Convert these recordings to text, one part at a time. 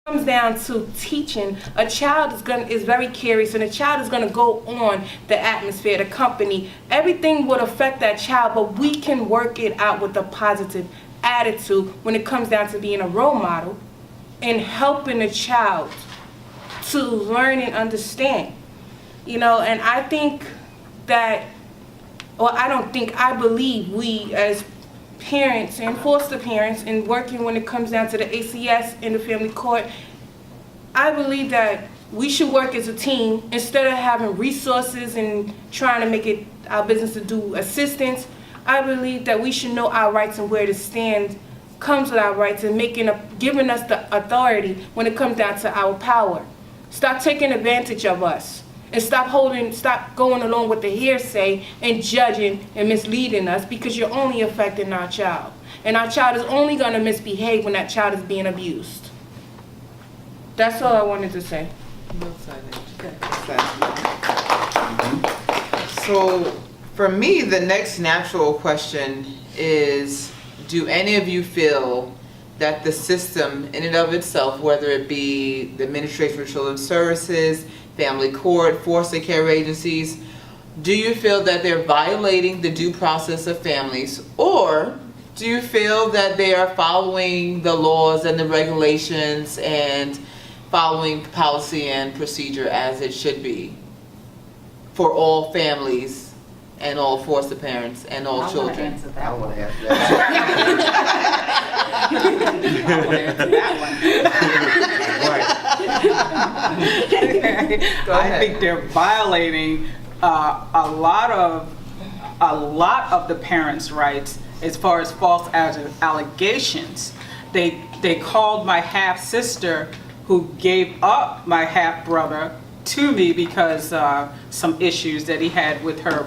comes down to teaching, a child is very curious, and a child is going to go on the atmosphere, the company. Everything would affect that child, but we can work it out with a positive attitude when it comes down to being a role model and helping a child to learn and understand. And I think that, I believe we as parents and foster parents, and working when it comes down to the ACS and the family court, I believe that we should work as a team instead of having resources and trying to make it our business to do assistance. I believe that we should know our rights and where to stand comes with our rights, and giving us the authority when it comes down to our power. Stop taking advantage of us. And stop going along with the hearsay and judging and misleading us, because you're only affecting our child. And our child is only going to misbehave when that child is being abused. That's all I wanted to say. So for me, the next natural question is, do any of you feel that the system in and of itself, whether it be the Administration for Children's Services, family court, foster care agencies, do you feel that they're violating the due process of families, or do you feel that they are following the laws and the regulations and following policy and procedure as it should be for all families and all foster parents and all children? I want to answer that. I think they're violating a lot of the parents' rights as far as false allegations. They called my half sister, who gave up my half brother to me because some issues that he had with her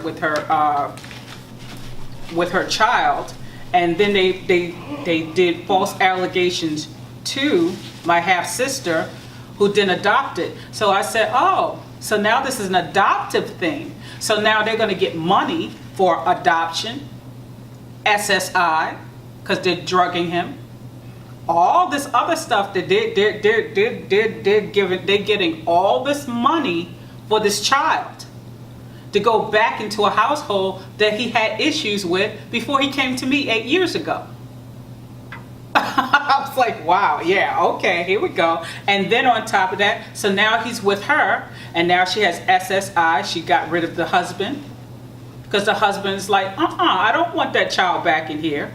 child, and then they did false allegations to my half sister, who then adopted. So I said, oh, so now this is an adoptive thing. So now they're going to get money for adoption, SSI, because they're drugging him. All this other stuff that they're getting all this money for this child to go back into a household that he had issues with before he came to me 8 years ago. I was like, wow, yeah, okay, here we go. And then on top of that, so now he's with her, and now she has SSI. She got rid of the husband, because the husband's like, I don't want that child back in here.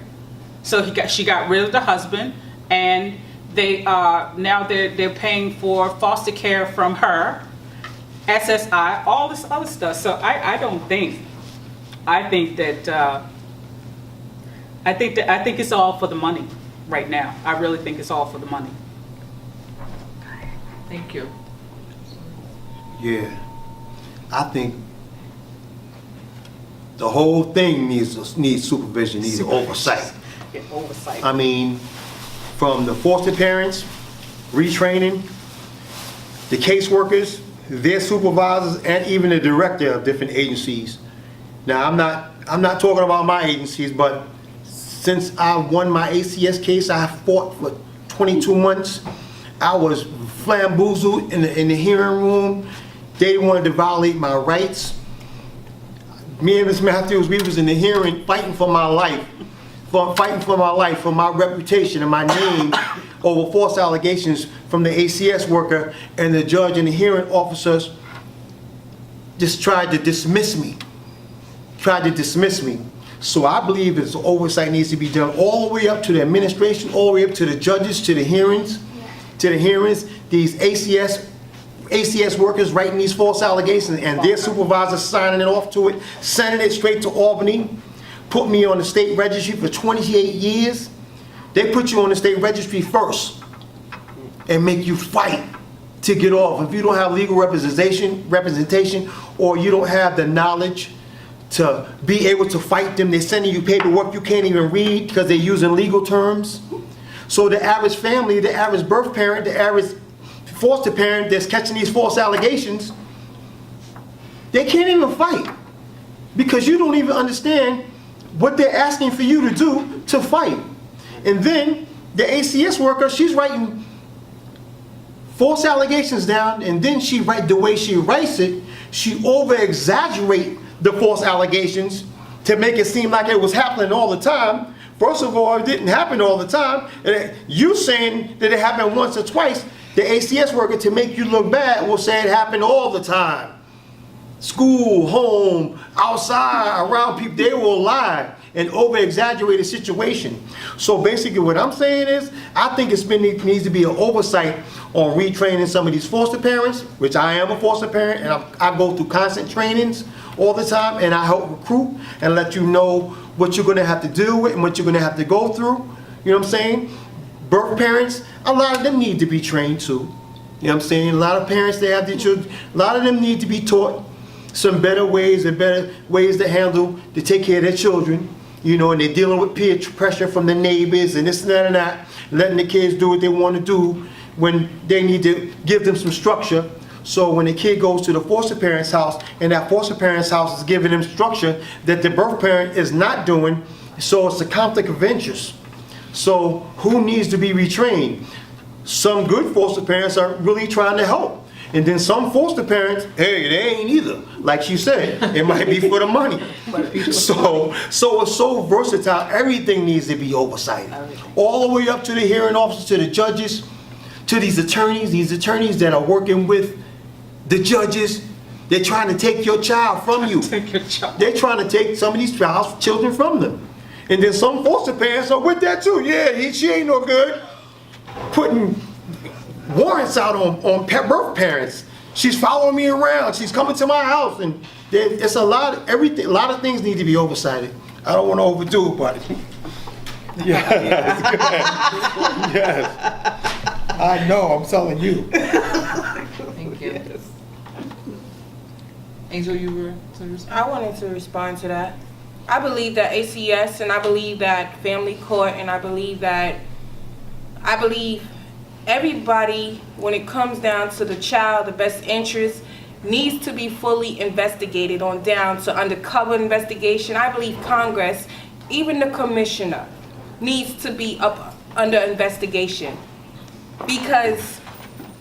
So she got rid of the husband, and now they're paying for foster care from her, SSI, all this other stuff. So I think it's all for the money right now. I really think it's all for the money. Thank you. Yeah, I think the whole thing needs supervision, needs oversight. Yeah, oversight. I mean, from the foster parents, retraining, the caseworkers, their supervisors, and even the director of different agencies. Now, I'm not talking about my agencies, but since I won my ACS case, I fought for 22 months. I was flamboozled in the hearing room. They wanted to violate my rights. Me and Ms. Matthews, we was in the hearing fighting for my life, for my reputation and my name over false allegations from the ACS worker, and the judge and the hearing officers just tried to dismiss me. So I believe this oversight needs to be done all the way up to the administration, all the way up to the judges, to the hearings. These ACS workers writing these false allegations, and their supervisors signing it off to it, sending it straight to Albany, put me on the state registry for 28 years. They put you on the state registry first and make you fight to get off. If you don't have legal representation, or you don't have the knowledge to be able to fight them, they're sending you paperwork you can't even read because they're using legal terms. So the average family, the average birth parent, the average foster parent that's catching these false allegations, they can't even fight because you don't even understand what they're asking for you to do to fight. And then the ACS worker, she's writing false allegations down, and then the way she writes it, she over-exaggerate the false allegations to make it seem like it was happening all the time. First of all, it didn't happen all the time. And you saying that it happened once or twice, the ACS worker, to make you look bad, will say it happened all the time. School, home, outside, around people, they will lie and over-exaggerate the situation. So basically what I'm saying is, I think it needs to be an oversight on retraining some of these foster parents, which I am a foster parent, and I go through constant trainings all the time, and I help recruit and let you know what you're gonna have to deal with and what you're gonna have to go through. You know what I'm saying? Birth parents, a lot of them need to be trained too. You know what I'm saying? A lot of parents, they have their children, a lot of them need to be taught some better ways to handle, to take care of their children. You know, and they're dealing with peer pressure from the neighbors and this and that and that, letting the kids do what they want to do when they need to give them some structure. So when the kid goes to the foster parent's house and that foster parent's house is giving them structure that the birth parent is not doing, so it's a conflict of interest. So who needs to be retrained? Some good foster parents are really trying to help. And then some foster parents, hey, they ain't either. Like she said, it might be for the money. So it's so versatile, everything needs to be oversighted. All the way up to the hearing officers, to the judges, to these attorneys that are working with the judges. They're trying to take your child from you. They're trying to take some of these children from them. And then some foster parents are with that too. Yeah, she ain't no good. Putting warrants out on birth parents. She's following me around. She's coming to my house, and it's a lot of things need to be oversighted. I don't want to overdo it, but yes, yes. I know. I'm telling you. Thank you. Angel, you were to respond? I wanted to respond to that. I believe that ACS, and I believe that family court, and I believe everybody, when it comes down to the child, the best interest, needs to be fully investigated on down to undercover investigation. I believe Congress, even the commissioner, needs to be up under investigation, because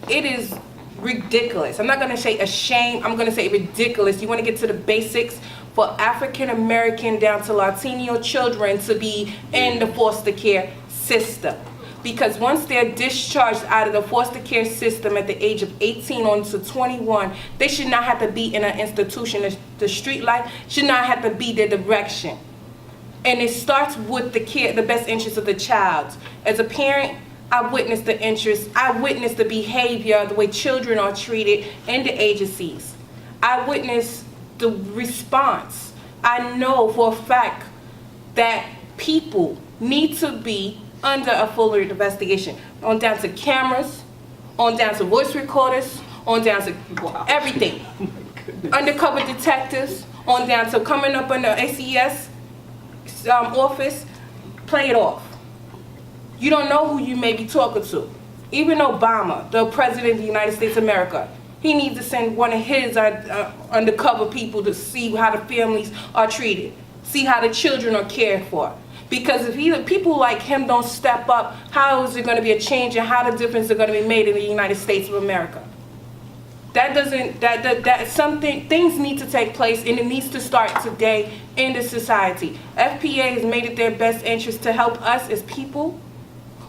it is ridiculous. I'm not going to say a shame, I'm going to say ridiculous. You want to get to the basics for African American down to Latino children to be in the foster care system. Because once they're discharged out of the foster care system at the age of 18 on to 21, they should not have to be in an institution. The street life should not have to be their direction. And it starts with the care, the best interest of the child. As a parent, I witnessed the interest, I witnessed the behavior, the way children are treated in the agencies. I witnessed the response. I know for a fact that people need to be under a fuller investigation, on down to cameras, on down to voice recorders, on down to everything. Undercover detectives, on down to coming up in the ACS office, play it off. You don't know who you may be talking to. Even Obama, the President of the United States of America, he needs to send one of his undercover people to see how the families are treated, see how the children are cared for. Because if people like him don't step up, how is there going to be a change, and how the difference is going to be made in the United States of America? Things need to take place, and it needs to start today in the society. FPA has made it their best interest to help us as people,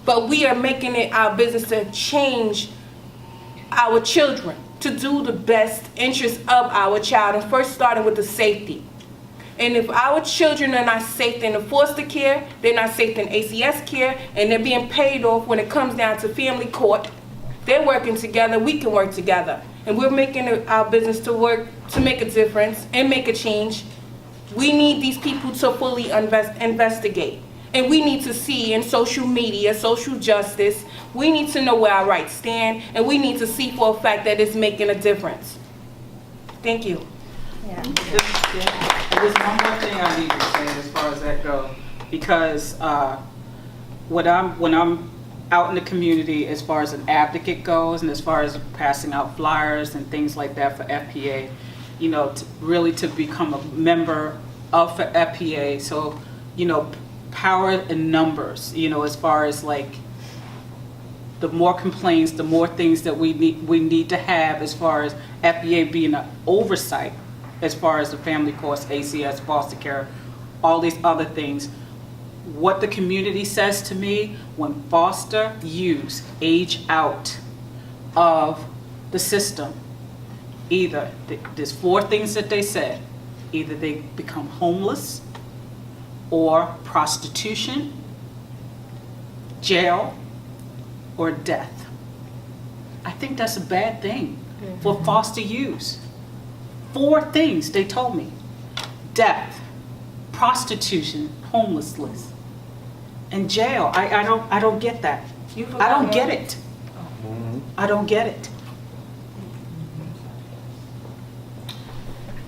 but we are making it our business to change our children, to do the best interest of our child, and first starting with the safety. And if our children are not safe in the foster care, they're not safe in ACS care, and they're being paid off when it comes down to family court, they're working together, we can work together. And we're making it our business to work to make a difference and make a change. We need these people to fully investigate. And we need to see in social media, social justice, we need to know where our rights stand, and we need to see for a fact that it's making a difference. Thank you. Yeah. There's one more thing I need to say as far as that goes, because when I'm out in the community, as far as an advocate goes, and as far as passing out flyers and things like that for FPA, you know, to become a member of FPA, so, you know, power in numbers, you know, as far as like the more complaints, the more things that we need to have as far as FBA being an oversight, as far as the family courts, ACS, foster care, all these other things. What the community says to me, when foster youths age out of the system, either, there's 4 things that they said, either they become homeless, or prostitution, jail, or death. I think that's a bad thing for foster youths. 4 things they told me: death, prostitution, homelessness, and jail. I don't get that. I don't get it. I don't get it.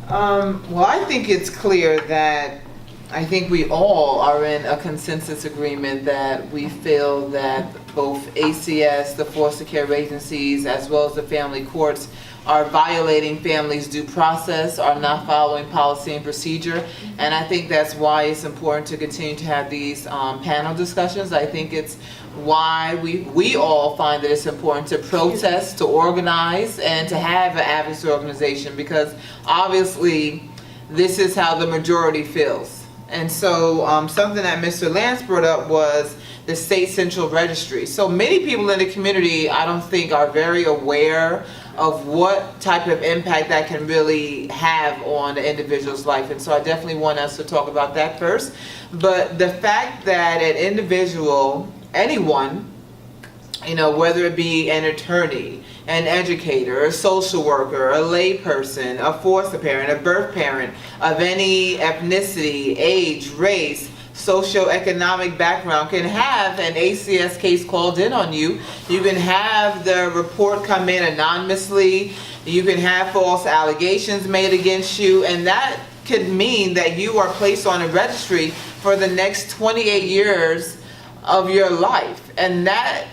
Well, I think it's clear that I think we all are in a consensus agreement that we feel that both ACS, the foster care agencies, as well as the family courts are violating families' due process, are not following policy and procedure. And I think that's why it's important to continue to have these panel discussions. I think it's why we all find that it's important to protest, to organize, and to have an advocacy organization, because obviously this is how the majority feels. And so something that Mr. Lance brought up was the state central registry. So many people in the community, I don't think, are very aware of what type of impact that can really have on the individual's life. And so I definitely want us to talk about that first. But the fact that an individual, anyone, you know, whether it be an attorney, an educator, a social worker, a lay person, a foster parent, a birth parent of any ethnicity, age, race, socioeconomic background, can have an ACS case called in on you. You can have the report come in anonymously. You can have false allegations made against you, and that could mean that you are placed on a registry for the next 28 years of your life. And that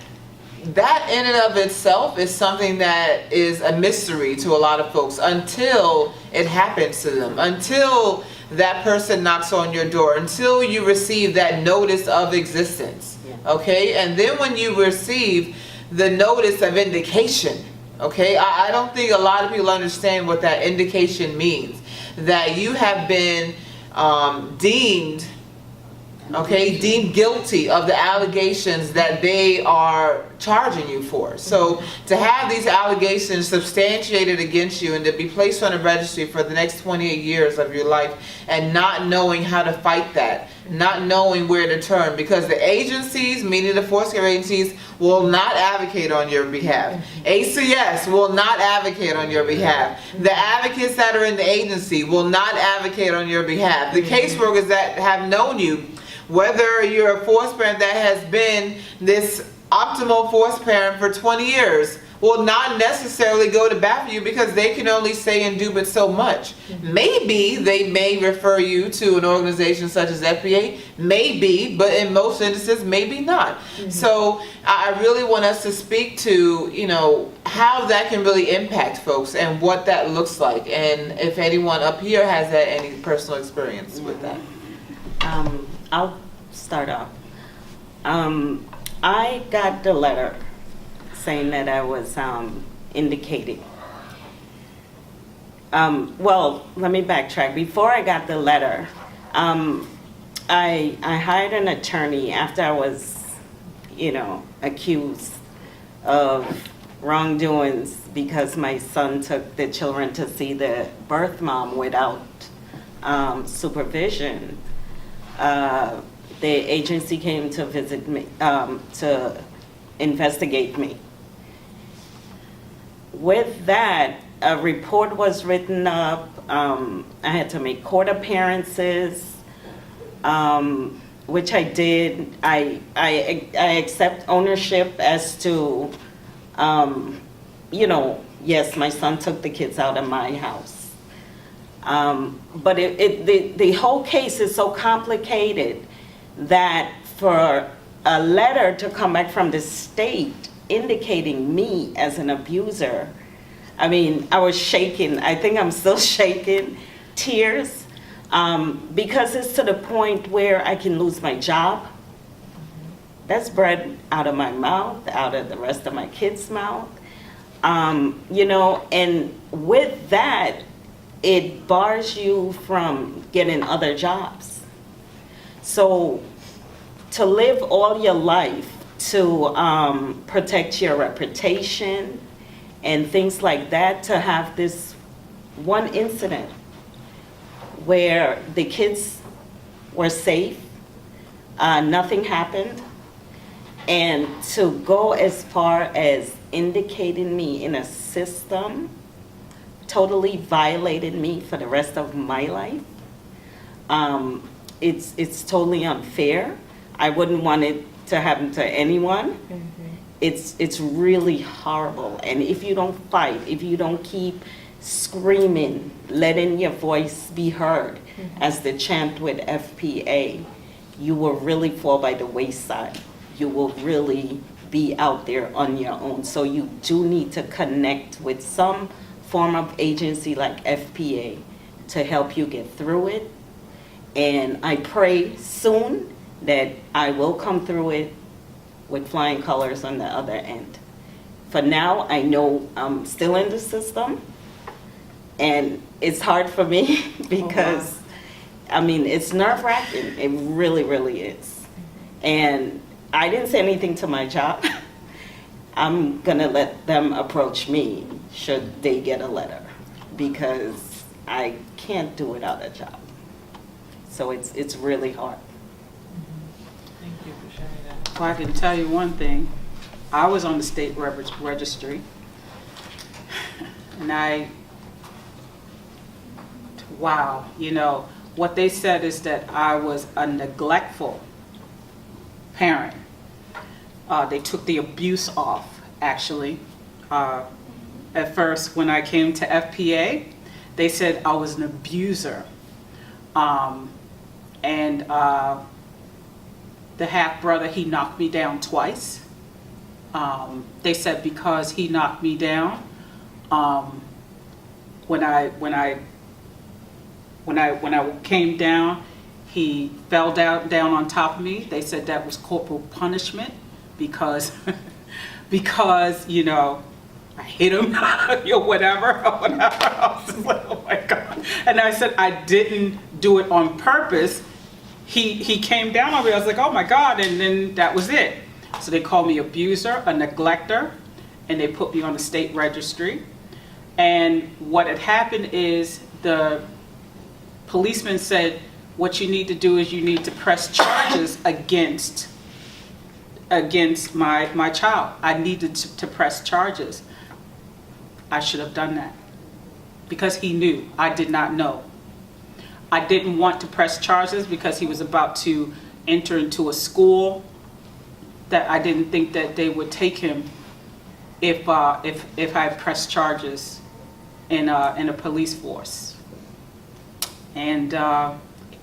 in and of itself is something that is a mystery to a lot of folks until it happens to them, until that person knocks on your door, until you receive that notice of existence. Okay? And then when you receive the notice of indication, okay, I don't think a lot of people understand what that indication means. That you have been deemed guilty of the allegations that they are charging you for. So to have these allegations substantiated against you and to be placed on a registry for the next 28 years of your life and not knowing how to fight that, not knowing where to turn, because the agencies, meaning the foster care agencies, will not advocate on your behalf. ACS will not advocate on your behalf. The advocates that are in the agency will not advocate on your behalf. The caseworkers that have known you, whether you're a foster parent that has been this optimal foster parent for 20 years, will not necessarily go to bat for you because they can only say and do but so much. Maybe they may refer you to an organization such as FPA, maybe, but in most instances, maybe not. So I really want us to speak to, you know, how that can really impact folks and what that looks like. And if anyone up here has had any personal experience with that. I'll start off. I got the letter saying that I was indicated. Well, let me backtrack. Before I got the letter, I hired an attorney after I was, you know, accused of wrongdoings because my son took the children to see the birth mom without supervision. The agency came to visit me, to investigate me. With that, a report was written up. I had to make court appearances, which I did. I accept ownership as to, you know, yes, my son took the kids out of my house. But the whole case is so complicated that for a letter to come back from the state indicating me as an abuser, I mean, I was shaking. I think I'm still shaking, tears, because it's to the point where I can lose my job. that's bread out of my mouth, out of the rest of my kids' mouth. And with that, it bars you from getting other jobs. So to live all your life to protect your reputation and things like that, to have this one incident where the kids were safe, nothing happened, and to go as far as indicating me in a system totally violated me for the rest of my life. It's totally unfair. I wouldn't want it to happen to anyone. It's really horrible. And if you don't fight, if you don't keep screaming, letting your voice be heard, as the chant with FPA, you will really fall by the wayside. You will really be out there on your own. So you do need to connect with some form of agency like FPA to help you get through it. And I pray soon that I will come through it with flying colors on the other end. For now, I know I'm still in the system, and it's hard for me because, it's nerve-wracking. It really, really is. And I didn't say anything to my job. I'm gonna let them approach me should they get a letter, because I can't do without a job. So it's really hard. Thank you for sharing that. Well, I can tell you one thing. I was on the state registry, and wow, what they said is that I was a neglectful parent. They took the abuse off, actually. At first, when I came to FPA, they said I was an abuser. And the half-brother, he knocked me down twice. They said because he knocked me down, when I came down, he fell down on top of me. They said that was corporal punishment because I hit him or whatever. I was just like, oh my God. And I said I didn't do it on purpose. He came down on me. I was like, oh my God. And then that was it. So they called me abuser, a neglector, and they put me on the state registry. And what had happened is the policeman said, what you need to do is you need to press charges against my child. I needed to press charges. I should have done that because he knew. I did not know. I didn't want to press charges because he was about to enter into a school that I didn't think that they would take him if I pressed charges in a police force. And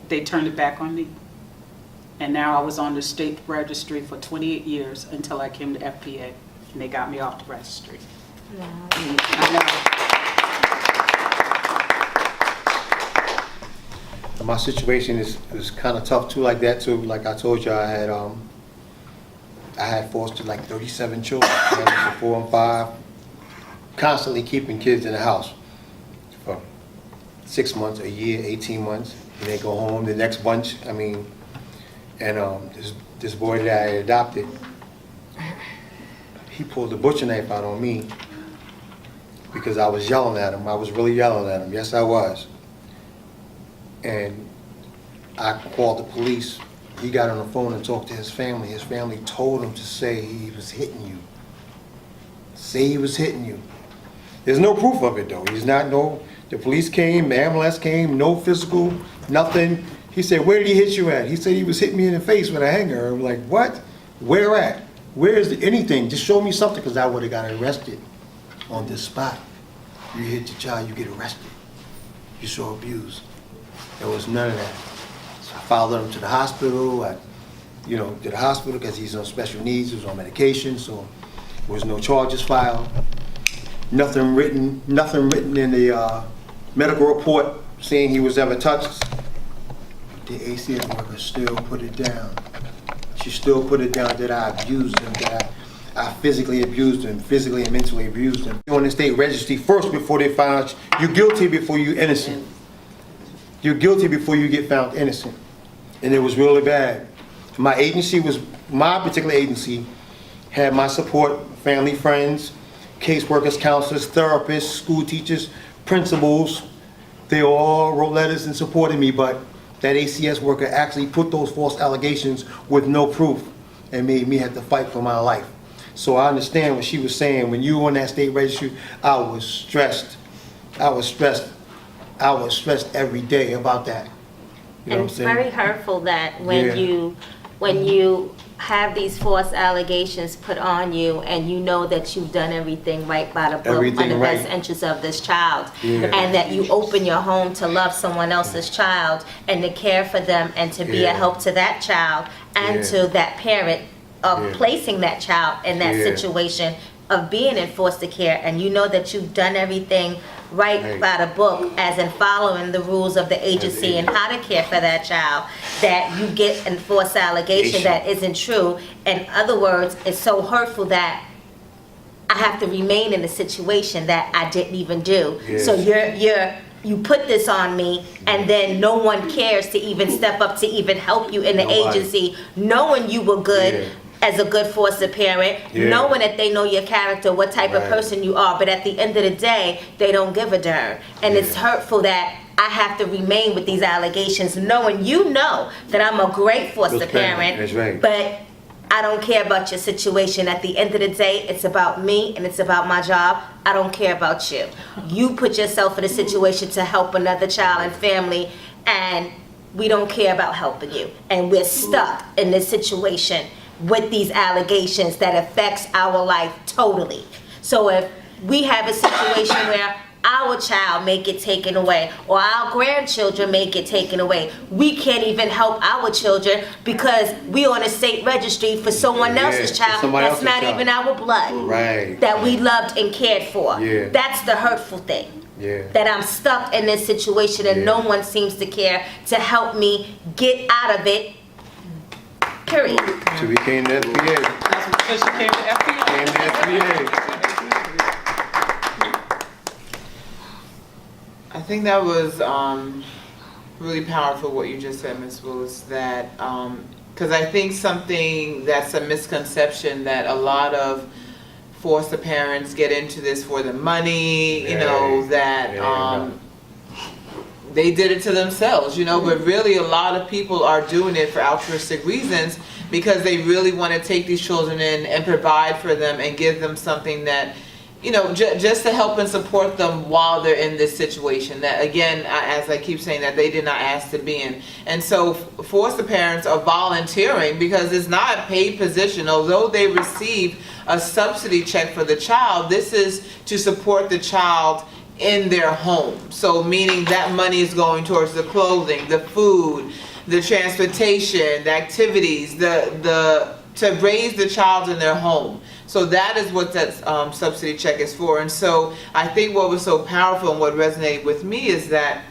they turned it back on me. And now I was on the state registry for 28 years until I came to FPA, and they got me off the registry. I know. My situation is kind of tough too, like that too. Like I told you, I had fostered like 37 children, 4 and 5, constantly keeping kids in the house for 6 months, a year, 18 months. And they go home, the next bunch, this boy that I adopted, he pulled a butcher knife out on me because I was yelling at him. I was really yelling at him. Yes, I was. And I called the police. He got on the phone and talked to his family. His family told him to say he was hitting you. Say he was hitting you. There's no proof of it though. The police came, the ambulance came, no physical, nothing. He said, where did he hit you at? He said he was hitting me in the face with a hanger. I'm like, what? Where at? Where is anything? Just show me something, because I would have got arrested on this spot. You hit your child, you get arrested. You so abused. There was none of that. So I followed him to the hospital. To the hospital because he's on special needs, he was on medication, so there was no charges filed. Nothing written in the medical report saying he was ever touched. The ACS worker still put it down. she still put it down that I abused him, that I physically abused him, physically and mentally abused him. On the state registry first before they find out you're guilty before you're innocent. You're guilty before you get found innocent. And it was really bad. My particular agency had my support, family, friends, caseworkers, counselors, therapists, school teachers, principals. They all wrote letters and supported me, but that ACS worker actually put those false allegations with no proof and made me have to fight for my life. So I understand what she was saying. When you were on that state registry, I was stressed. I was stressed every day about that. You know And what I'm it's saying? very hurtful that Yeah. when you have these false allegations put on you and you know that you've done everything right by the book Everything in the best right. interest of this child, Yeah. and that you open your home to love someone else's child and to care for them and to be a Yeah. help to that child and Yeah. to that parent of Yeah. placing that child in that Yeah. situation of being in foster care, and you know that you've done everything right Right. by the book, as in following the rules of the agency and how to care for that child, that you get a false allegation that isn't true. In other words, it's so hurtful that I have to remain in a situation that I didn't even do. Yes. So you put this on me, and then no one cares to even step up to even help you in the Nobody. agency, knowing you were good. Yeah. As a good foster parent, Yeah. knowing that they know your character, what type of Right. person you are, but at the end of the day, they don't give a darn. And it's hurtful that I have to remain with these allegations, knowing you know that I'm a great foster Good parent, parent, that's right. but I don't care about your situation. At the end of the day, it's about me and it's about my job. I don't care about you. You put yourself in a situation to help another child and family, and we don't care about helping you. And we're stuck in this situation with these allegations that affects our life totally. So if we have a situation where our child may get taken away or our grandchildren may get taken away, we can't even help our children because we on a state registry for someone Yeah, else's for child somebody that's else's not child. even our blood, Right. that we loved and cared for. Yeah. That's the hurtful thing. Yeah. That I'm stuck in this situation and no Yeah. one seems to care to help me get out of it. Period. So we came to FPA. That's because she came to FPA. Came to FPA. I think that was really powerful what you just said, Ms. Willis, that, because I think something that's a misconception that a lot of foster parents get into this for the money, you know, that they did it to themselves, you know, but really a lot of people are doing it for altruistic reasons because they really want to take these children in and provide for them and give them something that, you know, just to help and support them while they're in this situation that, again, as I keep saying, that they did not ask to be in. And so foster parents are volunteering because it's not a paid position. Although they receive a subsidy check for the child, this is to support the child in their home. So meaning that money is going towards the clothing, the food, the transportation, the activities, to raise the child in their home. So that is what that subsidy check is for. And so I think what was so powerful and what resonated with me is that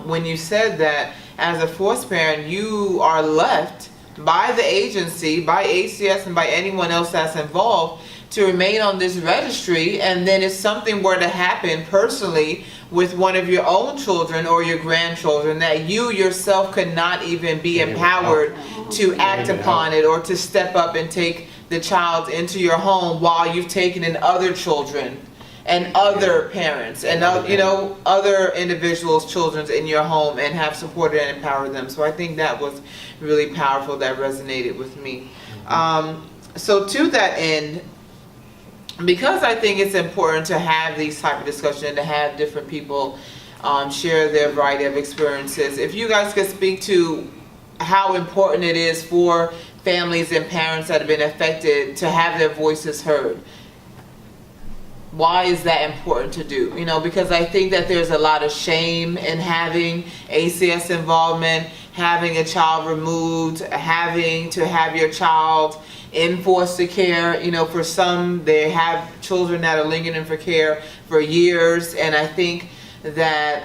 when you said that as a foster parent, you are left by the agency, by ACS and by anyone else that's involved to remain on this registry, and then if something were to happen personally with one of your own children or your grandchildren, that you yourself could not even be empowered to act upon it or to step up and take the child into your home while you've taken in other children and other parents and you know, other individuals' children in your home and have supported and empowered them. So I think that was really powerful, that resonated with me. So to that end, because I think it's important to have these type of discussions and to have different people share their variety of experiences, if you guys could speak to how important it is for families and parents that have been affected to have their voices heard. Why is that important to do? You know, because I think that there's a lot of shame in having ACS involvement, having a child removed, having to have your child in foster care. You know, for some, they have children that are lingering for care for years, and I think that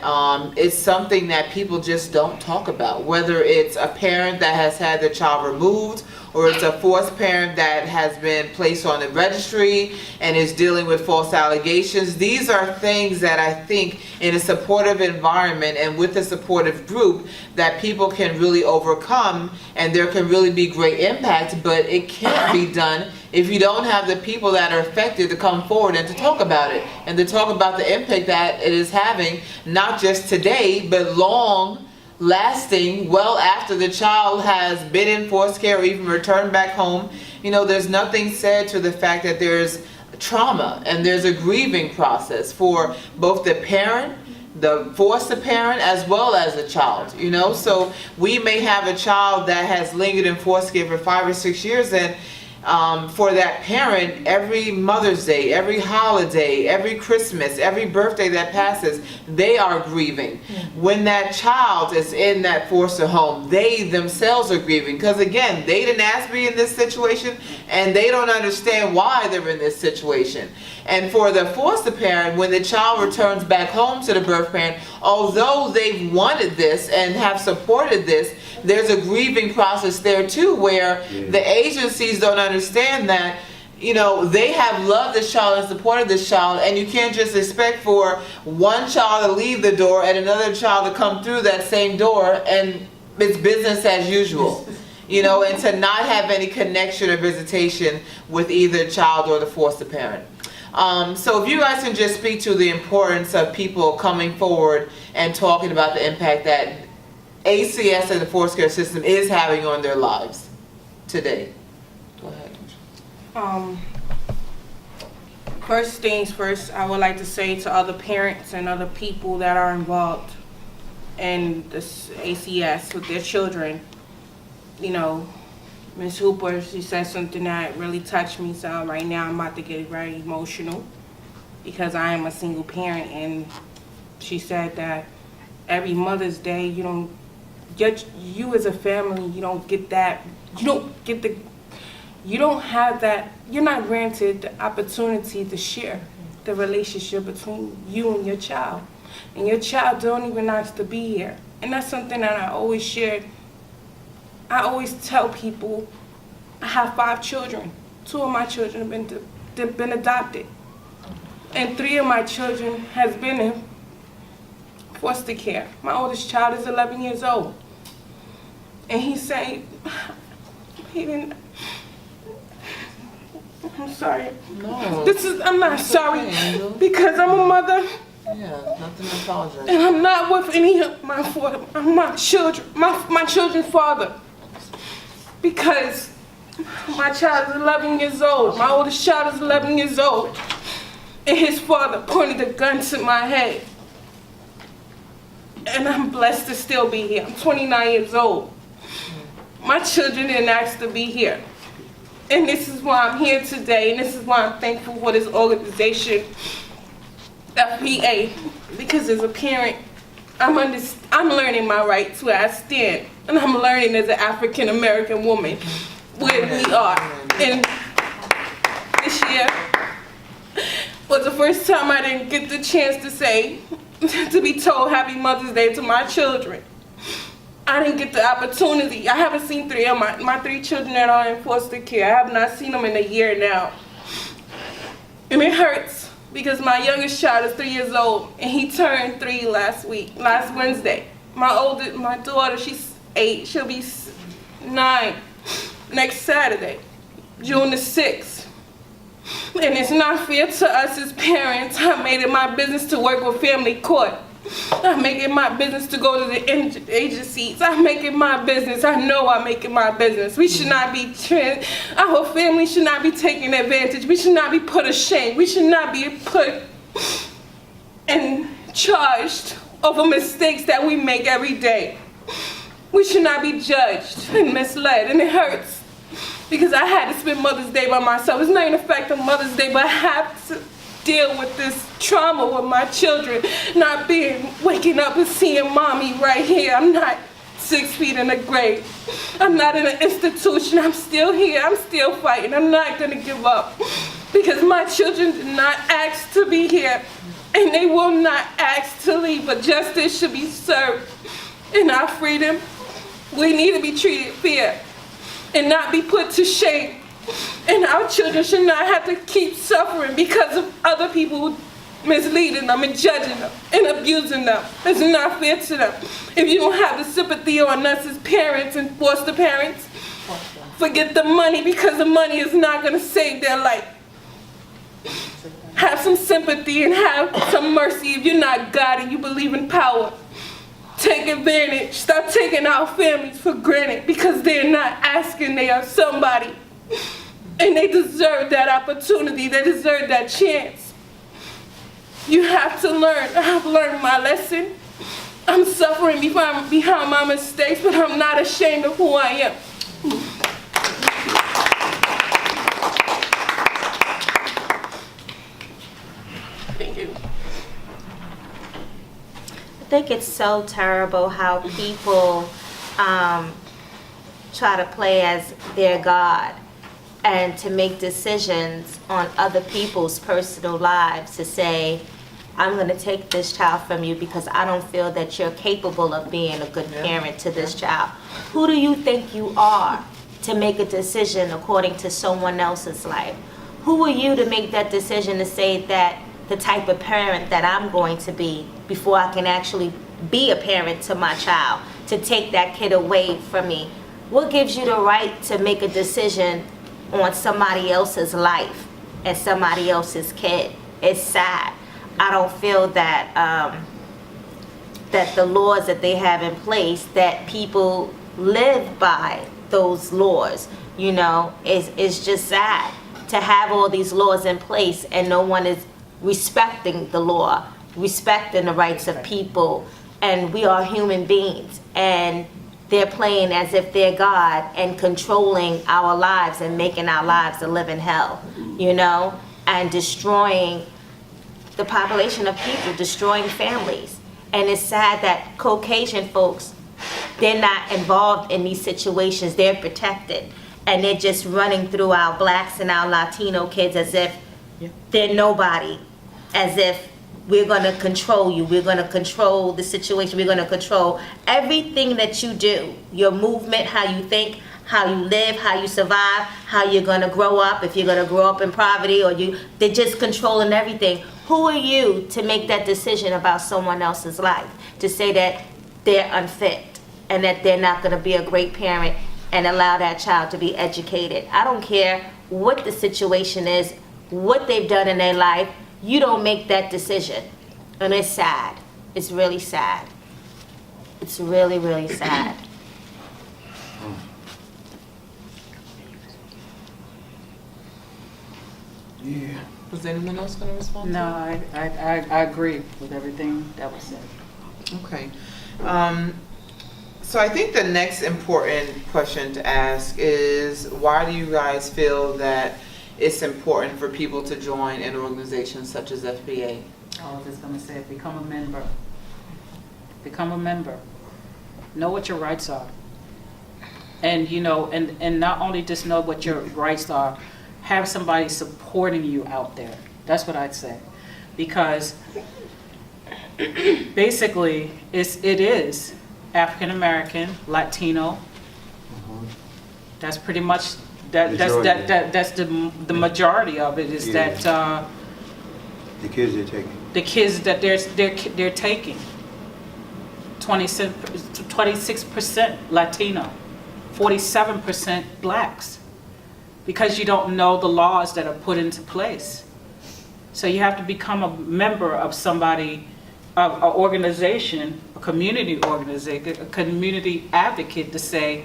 it's something that people just don't talk about, whether it's a parent that has had their child removed, or it's a foster parent that has been placed on the registry and is dealing with false allegations. These are things that I think in a supportive environment and with a supportive group that people can really overcome, and there can really be great impact, but it can't be done if you don't have the people that are affected to come forward and to talk about it, and to talk about the impact that it is having, not just today, but long lasting, well after the child has been in foster care or even returned back home. You know, there's nothing said to the fact that there's trauma and there's a grieving process for both the parent, the foster parent, as well as the child, you know. So we may have a child that has lingered in foster care for 5 or 6 years, and for that parent, every Mother's Day, every holiday, every Christmas, every birthday that passes, they are grieving. When that child is in that foster home, they themselves are grieving, because again, they didn't ask to be in this situation, and they don't understand why they're in this situation. And for the foster parent, when the child returns back home to the birth parent, although they've wanted this and have supported this, there's a grieving process there too, where the agencies don't understand that, you know, they have loved this child and supported this child, and you can't just expect for one child to leave the door and another child to come through that same door and it's business as usual. You know, and to not have any connection or visitation with either child or the foster parent. So if you guys can just speak to the importance of people coming forward and talking about the impact that ACS and the foster care system is having on their lives today. Go ahead. First things first, I would like to say to other parents and other people that are involved in this ACS with their children, you know, Ms. Hooper, she said something that really touched me, so right now I'm about to get very emotional because I am a single parent, and she said that every Mother's Day, you as a family, you don't have that, you're not granted the opportunity to share the relationship between you and your child don't even ask to be here. And that's something that I always share. I always tell people I have 5 children. 2 of my children have been adopted, and 3 of my children has been in foster care. My oldest child is 11 years old, and he's saying he didn't. I'm sorry. No. I'm not sorry, because I'm a mother. Yeah, nothing to apologize. And I'm not with any of my children, my children's father. Because my child is 11 years old. My oldest child is 11 years old. And his father pointed a gun to my head. And I'm blessed to still be here. I'm 29 years old. My children didn't ask to be here. And this is why I'm here today. And this is why I'm thankful for this organization, FPA. Because as a parent, I'm learning my rights where I stand. And I'm learning as an African American woman where we are. And this year was the first time I didn't get the chance to be told Happy Mother's Day to my children. I didn't get the opportunity. I haven't seen 3 of my 3 children that are in foster care. I have not seen them in a year now. And it hurts because my youngest child is 3 years old and he turned 3 last Wednesday. My daughter, she's 8, she'll be 9 next Saturday, June the 6th. And it's not fair to us as parents. I made it my business to work with family court. I make it my business to go to the agencies. I make it my business. I know I make it my business. We should not be, our family should not be taken advantage. We should not be put to shame. We should not be put and charged over mistakes that we make every day. We should not be judged and misled, and it hurts because I had to spend Mother's Day by myself. It's not even a fact of Mother's Day, but I have to deal with this trauma with my children, not waking up and seeing mommy right here. I'm not 6 feet in the grave. I'm not in an institution. I'm still here. I'm still fighting. I'm not going to give up because my children did not ask to be here. and they will not ask to leave, but justice should be served. In our freedom, we need to be treated fair and not be put to shame. And our children should not have to keep suffering because of other people misleading them and judging them and abusing them. It's not fair to them. If you don't have the sympathy on us as parents and foster parents, forget the money, because the money is not going to save their life. Have some sympathy and have some mercy. If you're not God and you believe in power, take advantage. Stop taking our families for granted because they're not asking. They are somebody. And they deserve that opportunity. They deserve that chance. You have to learn. I have learned my lesson. I'm suffering behind my mistakes, but I'm not ashamed of who I am. Thank you. I think it's so terrible how people try to play as their God and to make decisions on other people's personal lives, to say, I'm going to take this child from you because I don't feel that you're capable of being a good parent to this child. Who do you think you are to make a decision according to someone else's life? Who are you to make that decision to say that the type of parent that I'm going to be before I can actually be a parent to my child, to take that kid away from me? What gives you the right to make a decision on somebody else's life and somebody else's kid? It's sad. I don't feel that that the laws that they have in place, that people live by those laws, you know, is just sad to have all these laws in place and no one is respecting the law, respecting the rights of people. And we are human beings, and they're playing as if they're God and controlling our lives and making our lives a living hell, you know, and destroying the population of people, destroying families. And it's sad that Caucasian folks, they're not involved in these situations. They're protected, and they're just running through our blacks and our Latino kids as if they're nobody, as if we're going to control you, we're going to control the situation, we're going to control everything that you do, your movement, how you think, how you live, how you survive, how you're going to grow up, if you're going to grow up in poverty, or they're just controlling everything. Who are you to make that decision about someone else's life, to say that they're unfit and that they're not going to be a great parent and allow that child to be educated? I don't care what the situation is, what they've done in their life. You don't make that decision. And it's sad. It's really sad. It's really, really sad. Yeah. Was anyone else going to respond? No, I agree with everything that was said. Okay. So I think the next important question to ask is, why do you guys feel that it's important for people to join an organization such as FPA? I was just going to say, become a member. Become a member. Know what your rights are. And, you know, and not only just know what your rights are, have somebody supporting you out there. That's what I'd say. Because basically, it is African American, Latino. That's pretty much that's the majority of it is that the kids they're taking. The kids that they're taking. 26% Latino, 47% blacks, because you don't know the laws that are put into place. So you have to become a member of somebody, of an organization, a community organization, a community advocate, to say,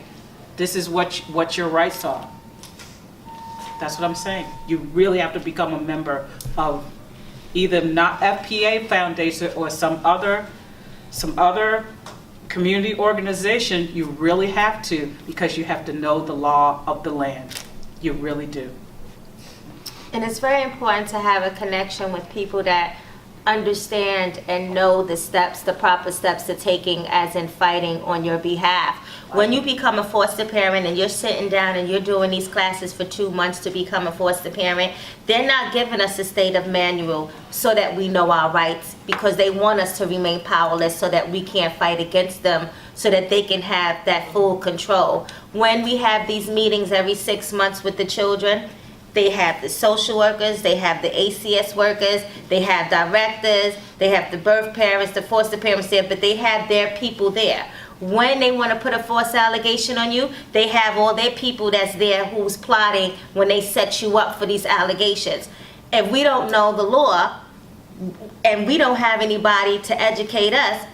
this is what your rights are. That's what I'm saying. You really have to become a member of either not FPA Foundation or some other community organization. You really have to, because you have to know the law of the land. You really do. And it's very important to have a connection with people that understand and know the steps, the proper steps to taking as in fighting on your behalf. When you become a foster parent and you're sitting down and you're doing these classes for 2 months to become a foster parent, they're not giving us a state of manual so that we know our rights, because they want us to remain powerless so that we can't fight against them, so that they can have that full control. When we have these meetings every 6 months with the children, they have the social workers, they have the ACS workers, they have directors, they have the birth parents, the foster parents there, but they have their people there. When they want to put a false allegation on you, they have all their people that's there who's plotting when they set you up for these allegations. If we don't know the law and we don't have anybody to educate us,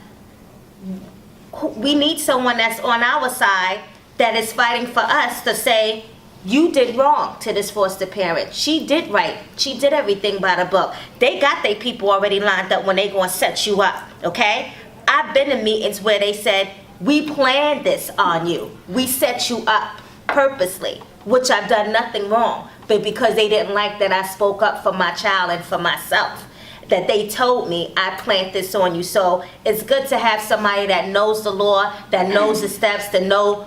we need someone that's on our side that is fighting for us to say, you did wrong to this foster parent. She did right. She did everything by the book. They got their people already lined up when they gonna set you up, okay? I've been in meetings where they said, we planned this on you. We set you up purposely, which I've done nothing wrong. But because they didn't like that I spoke up for my child and for myself, that they told me I planned this on you. So it's good to have somebody that knows the law, that knows the steps, to know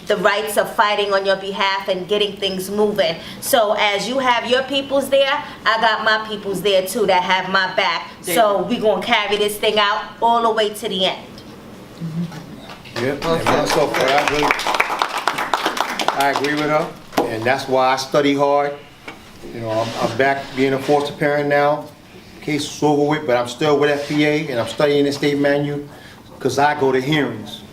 the rights of fighting on your behalf and getting things moving. So as you have your peoples there, I got my peoples there too that have my back. So we gonna carry this thing out all the way to the end. Yep, and myself, I agree with her, and that's why I study hard. You know, I'm back being a foster parent now. Case is over with, but I'm still with FPA, and I'm studying the state manual, because I go to hearings.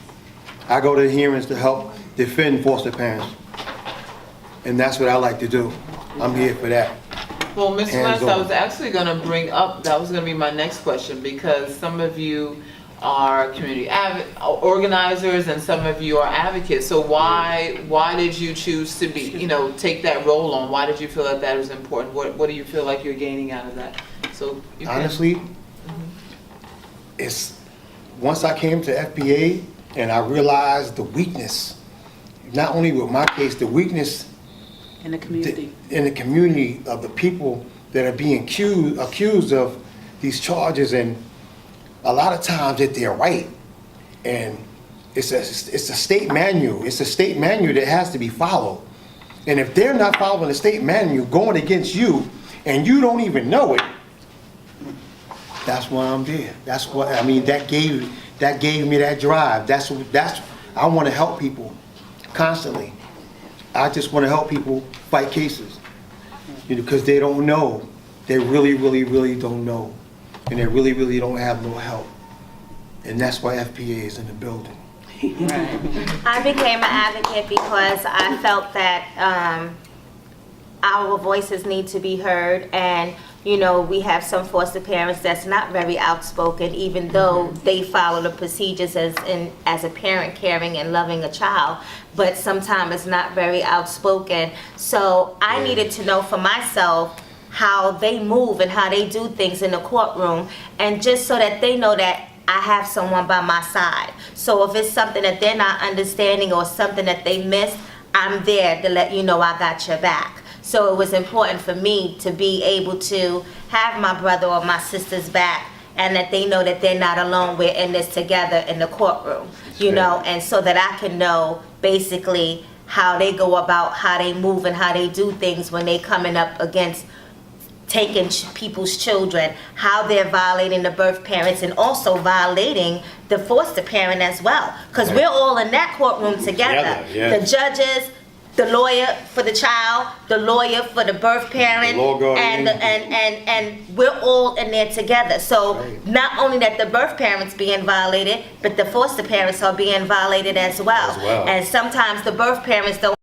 I go to hearings to help defend foster parents, and that's what I like to do. I'm here for that. Well, Ms. Hands West, I on. was actually going to bring up, that was going to be my next question, because some of you are community organizers and some of you are advocates. So why did you choose to be, take that role on? Why did you feel that that was important? What do you feel like you're gaining out of that? So you can- Honestly, it's, once I came to FPA and I realized the weakness, not only with my case, the weakness In the community. in the community of the people that are being accused of these charges, and a lot of times that they're right, and it's a state manual. It's a state manual that has to be followed, and if they're not following the state manual going against you, and you don't even know it, that's why I'm there. That's what I mean. That gave me that drive. That's I want to help people constantly. I just want to help people fight cases, because they don't know. They really, really, really don't know. And they really, really don't have no help. And that's why FPA is in the building. I became an advocate because I felt that our voices need to be heard, and we have some foster parents that's not very outspoken, even though they follow the procedures as a parent caring and loving a child, but sometimes it's not very outspoken. So I needed to know for myself how they move and how they do things in the courtroom, and just so that they know that I have someone by my side. So if it's something that they're not understanding or something that they missed, I'm there to let you know I got your back. So it was important for me to be able to have my brother or my sister's back, and that they know that they're not alone. We're in this together in the courtroom, and so that I can know basically how they go about, how they move and how they do things when they coming up against taking people's children, how they're violating the birth parents and also violating the foster parent as well. Because we're all in that courtroom together. Yeah. The judges, the lawyer for the child, the lawyer for the birth parent, The law guardian. and we're all in there together. So not only that the birth parents being violated, but the foster parents are being violated as well. As well. And sometimes the birth parents don't